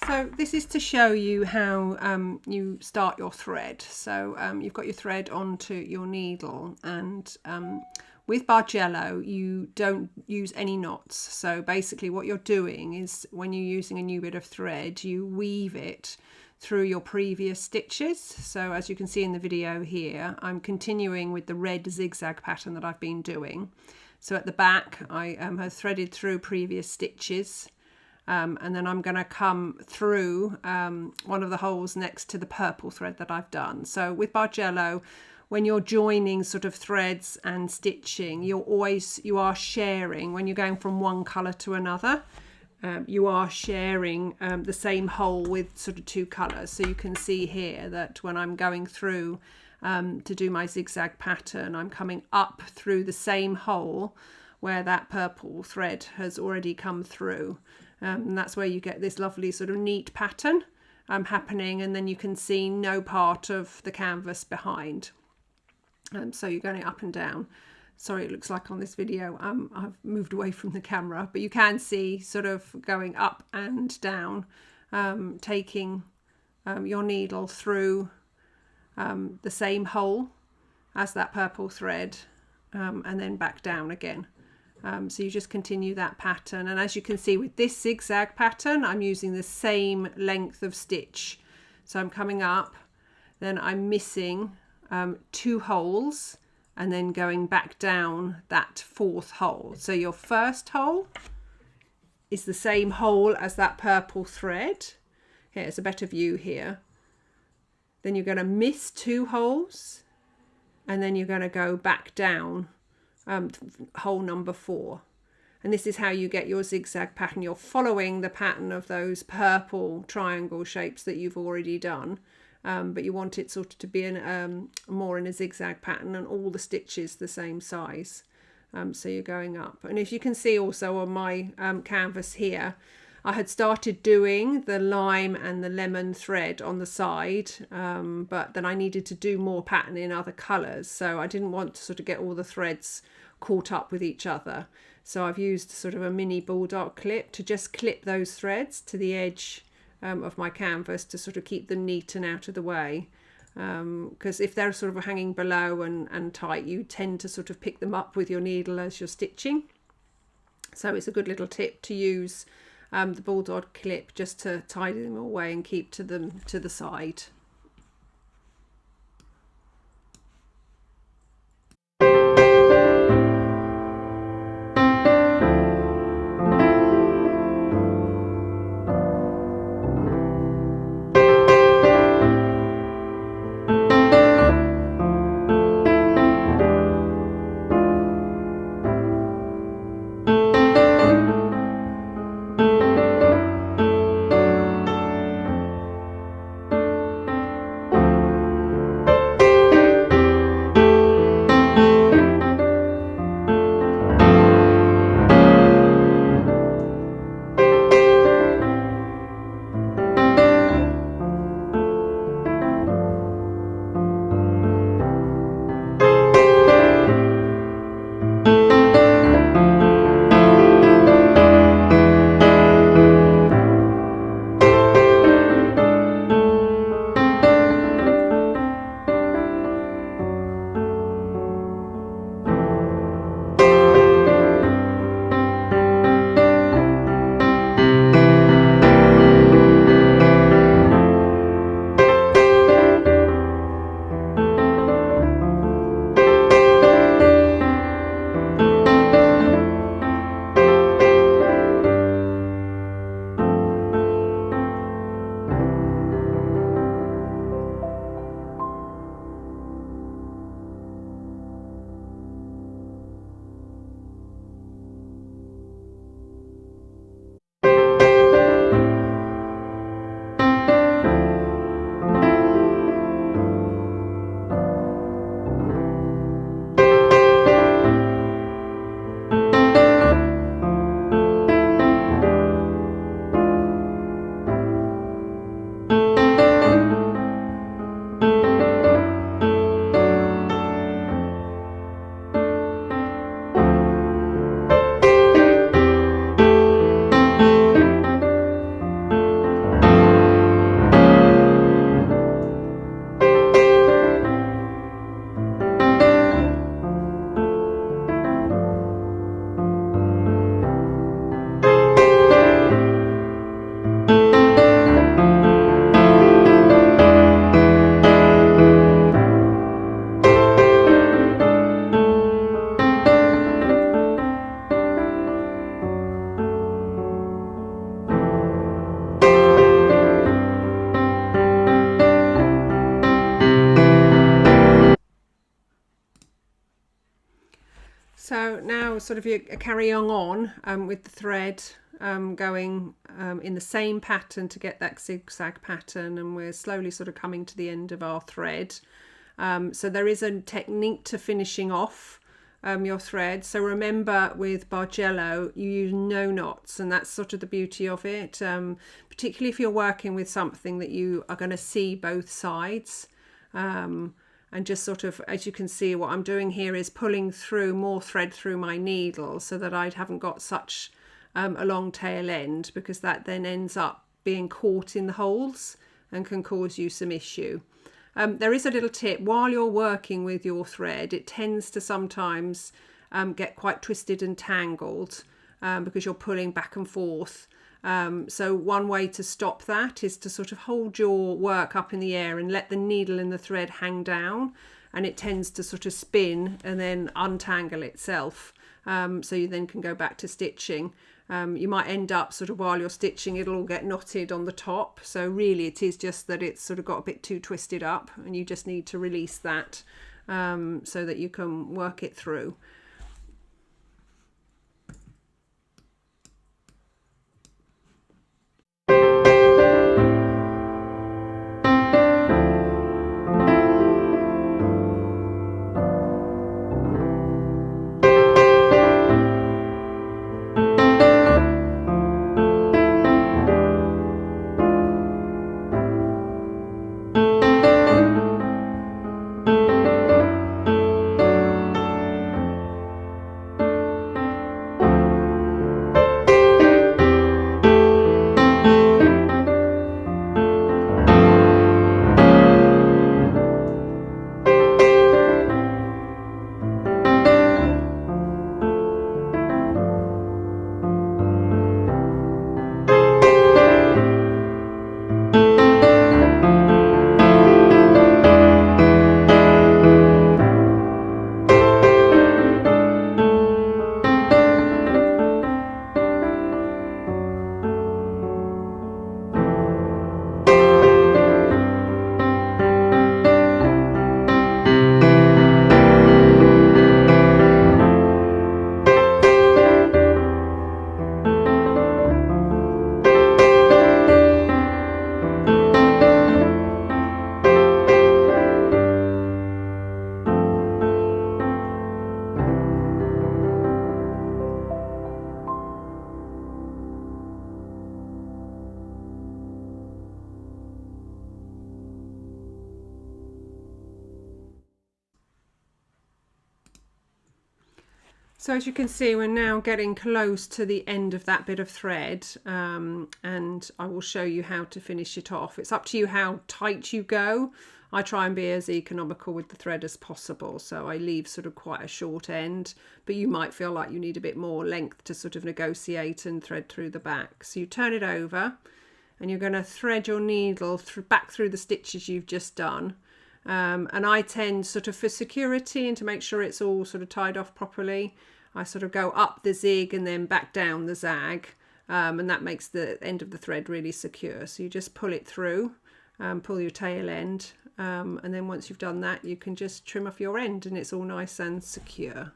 So this is to show you how you start your thread. So you've got your thread onto your needle, and with Bargello you don't use any knots. So basically what you're doing is, when you're using a new bit of thread, you weave it through your previous stitches. So as you can see in the video here, I'm continuing with the red zigzag pattern that I've been doing. So at the back I have threaded through previous stitches. And then I'm going to come through one of the holes next to the purple thread that I've done. So with Bargello, when you're joining sort of threads and stitching, you are sharing, when you're going from one colour to another, you are sharing the same hole with sort of two colours. So you can see here that when I'm going through to do my zigzag pattern, I'm coming up through the same hole where that purple thread has already come through. And that's where you get this lovely sort of neat pattern happening, and then you can see no part of the canvas behind. So you're going up and down. Sorry, it looks like on this video I've moved away from the camera, but you can see sort of going up and down, taking your needle through the same hole as that purple thread, and then back down again. So you just continue that pattern, and as you can see with this zigzag pattern, I'm using the same length of stitch. So I'm coming up, then I'm missing two holes, and then going back down that fourth hole. So your first hole is the same hole as that purple thread. Here's a better view here. Then you're going to miss two holes, and then you're going to go back down hole number 4, and this is how you get your zigzag pattern. You're following the pattern of those purple triangle shapes that you've already done, but you want it sort of to be in more in a zigzag pattern, and all the stitches the same size. So you're going up, and if you can see also on my canvas here, I had started doing the lime and the lemon thread on the side, but then I needed to do more pattern in other colours, so I didn't want to sort of get all the threads caught up with each other. So I've used sort of a mini bulldog clip to just clip those threads to the edge of my canvas to sort of keep them neat and out of the way, because if they're sort of hanging below and tight, you tend to sort of pick them up with your needle as you're stitching. So it's a good little tip to use the bulldog clip just to tidy them away and keep them to the side. sort of you're carrying on with the thread going in the same pattern to get that zigzag pattern, and we're slowly sort of coming to the end of our thread. So there is a technique to finishing off your thread. So remember, with Bargello you use no knots, and that's sort of the beauty of it, particularly if you're working with something that you are going to see both sides. And just sort of, as you can see, what I'm doing here is pulling through more thread through my needle so that I haven't got such a long tail end, because that then ends up being caught in the holes and can cause you some issue. There is a little tip: while you're working with your thread, it tends to sometimes get quite twisted and tangled because you're pulling back and forth. So one way to stop that is to sort of hold your work up in the air and let the needle and the thread hang down, and it tends to sort of spin and then untangle itself. So you then can go back to stitching. You might end up sort of, while you're stitching, it'll all get knotted on the top. So really it is just that it's sort of got a bit too twisted up, and you just need to release that so that you can work it through. So as you can see, we're now getting close to the end of that bit of thread, and I will show you how to finish it off. It's up to you how tight you go. I try and be as economical with the thread as possible, so I leave sort of quite a short end, but you might feel like you need a bit more length to sort of negotiate and thread through the back. So you turn it over and you're going to thread your needle back through the stitches you've just done. And I tend, sort of for security and to make sure it's all sort of tied off properly, I sort of go up the zig and then back down the zag, and that makes the end of the thread really secure. So you just pull it through, pull your tail end, and then once you've done that, you can just trim off your end and it's all nice and secure.